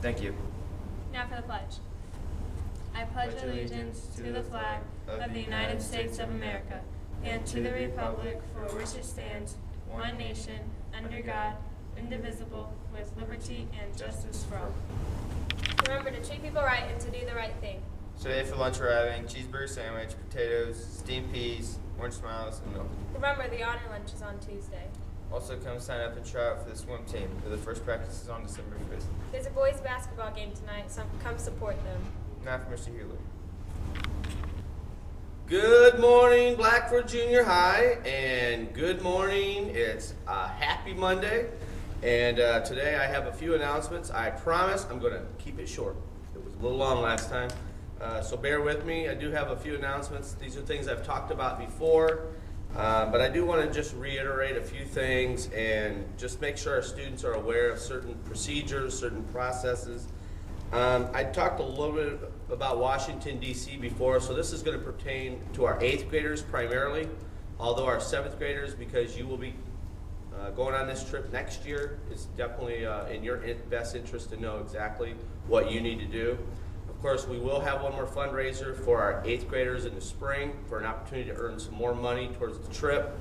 Thank you. Now for the pledge. I pledge allegiance to the flag of the United States of America and to the republic for which it stands, one nation, under God, indivisible, with liberty and justice for all. Remember to treat people right and to do the right thing. So today for lunch we're having cheeseburger sandwich, potatoes, steamed peas, orange smiles, and milk. Remember the honor lunch is on Tuesday. Also come sign up and try out for the swim team. The first practice is on December 5th. There's a boys basketball game tonight, so come support them. Now for Mr. Hewlett. Good morning, Blackford Junior High, and good morning. It's a happy Monday, and today I have a few announcements. I promise I'm going to keep it short. It was a little long last time, so bear with me. I do have a few announcements. These are things I've talked about before, but I do want to just reiterate a few things and just make sure our students are aware of certain procedures, certain processes. I talked a little bit about Washington, D.C. before, so this is going to pertain to our 8th graders primarily, although our 7th graders, because you will be going on this trip next year, it's definitely in your best interest to know exactly what you need to do. Of course, we will have one more fundraiser for our 8th graders in the spring for an opportunity to earn some more money towards the trip.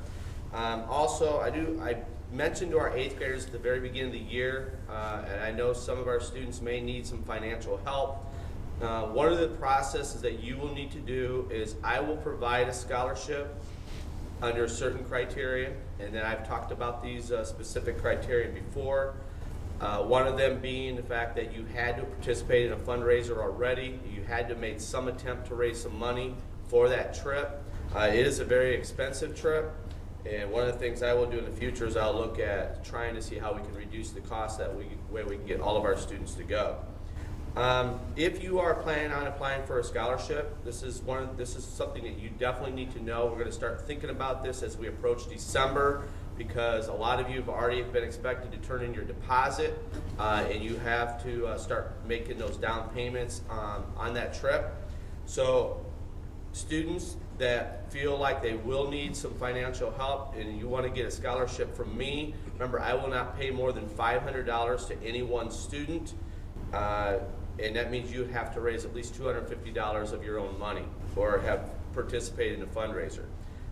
Also, I mentioned to our 8th graders at the very beginning of the year, and I know some of our students may need some financial help. One of the processes that you will need to do is I will provide a scholarship under certain criteria, and then I've talked about these specific criteria before. One of them being the fact that you had to participate in a fundraiser already. You had to make some attempt to raise some money for that trip. It is a very expensive trip. And one of the things I will do in the future is I'll look at trying to see how we can reduce the cost that way we can get all of our students to go. If you are planning on applying for a scholarship, this is something that you definitely need to know. We're going to start thinking about this as we approach December, because a lot of you have already been expected to turn in your deposit, and you have to start making those down payments on that trip. So students that feel like they will need some financial help and you want to get a scholarship from me, remember, I will not pay more than $500 to any one student, and that means you have to raise at least $250 of your own money or have participated in a fundraiser.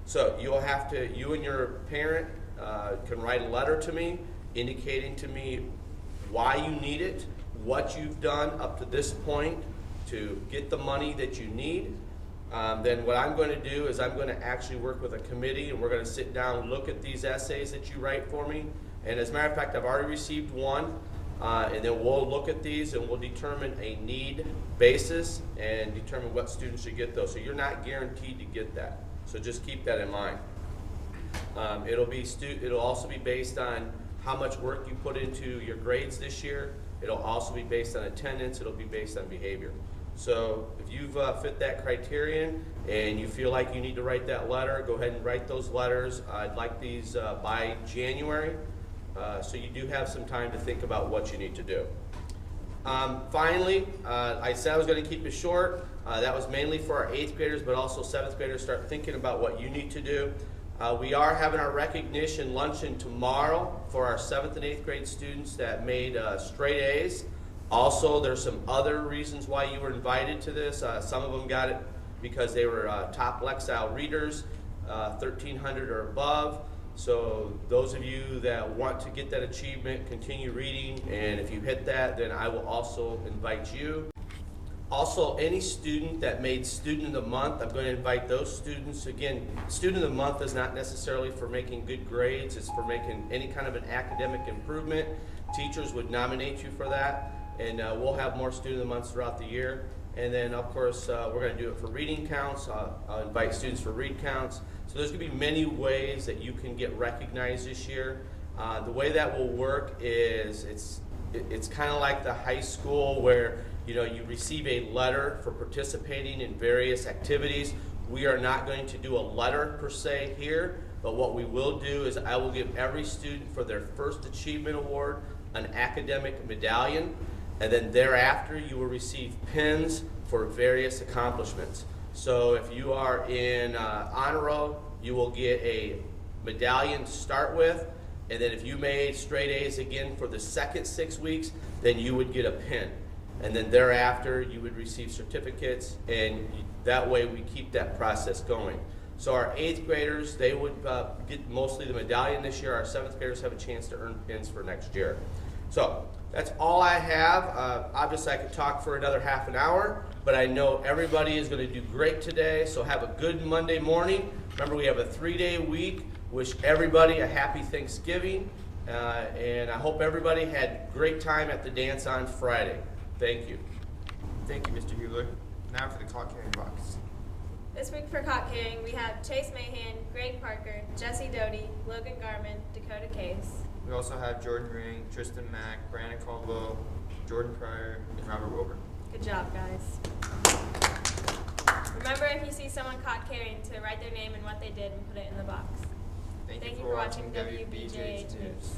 So you and your parent can write a letter to me indicating to me why you need it, what you've done up to this point to get the money that you need. Then what I'm going to do is I'm going to actually work with a committee, and we're going to sit down and look at these essays that you write for me. And as a matter of fact, I've already received one, and then we'll look at these and we'll determine a need basis and determine what students should get those. So you're not guaranteed to get that. So just keep that in mind. It'll also be based on how much work you put into your grades this year. It'll also be based on attendance. It'll be based on behavior. So if you've fit that criterion and you feel like you need to write that letter, go ahead and write those letters. I'd like these by January, so you do have some time to think about what you need to do. Finally, I said I was going to keep it short. That was mainly for our 8th graders, but also 7th graders. Start thinking about what you need to do. We are having our recognition luncheon tomorrow for our 7th and 8th grade students that made straight A's. Also, there's some other reasons why you were invited to this. Some of them got it because they were top Lexile readers, 1,300 or above. So those of you that want to get that achievement, continue reading, and if you hit that, then I will also invite you. Also, any student that made Student of the Month, I'm going to invite those students. Again, Student of the Month is not necessarily for making good grades. It's for making any kind of an academic improvement. Teachers would nominate you for that. And we'll have more Student of the Months throughout the year. And then, of course, we're going to do it for reading counts. I'll invite students for read counts. So there's going to be many ways that you can get recognized this year. The way that will work is it's kind of like the high school where you receive a letter for participating in various activities. We are not going to do a letter per se here, but what we will do is I will give every student for their first achievement award an academic medallion. And then thereafter, you will receive pins for various accomplishments. So if you are in honor roll, you will get a medallion to start with. And then if you made straight A's again for the second 6 weeks, then you would get a pin. And then thereafter, you would receive certificates, and that way we keep that process going. So our 8th graders, they would get mostly the medallion this year. Our 7th graders have a chance to earn pins for next year. So that's all I have. Obviously, I could talk for another half an hour, but I know everybody is going to do great today. So have a good Monday morning. Remember, we have a 3-day week. Wish everybody a happy Thanksgiving, and I hope everybody had a great time at the dance on Friday. Thank you. Thank you, Mr. Hubler. Now for the clock carrying box. This week for clock carrying, we have Chase Mahan, Greg Parker, Jesse Doty, Logan Garman, Dakota Case. We also have Jordan Ring, Tristan Mack, Brandon Caldwell, Jordan Pryor, and Robert Wilbur. Good job, guys. Remember, if you see someone caught carrying, to write their name and what they did and put it in the box. Thank you for watching WBJH News.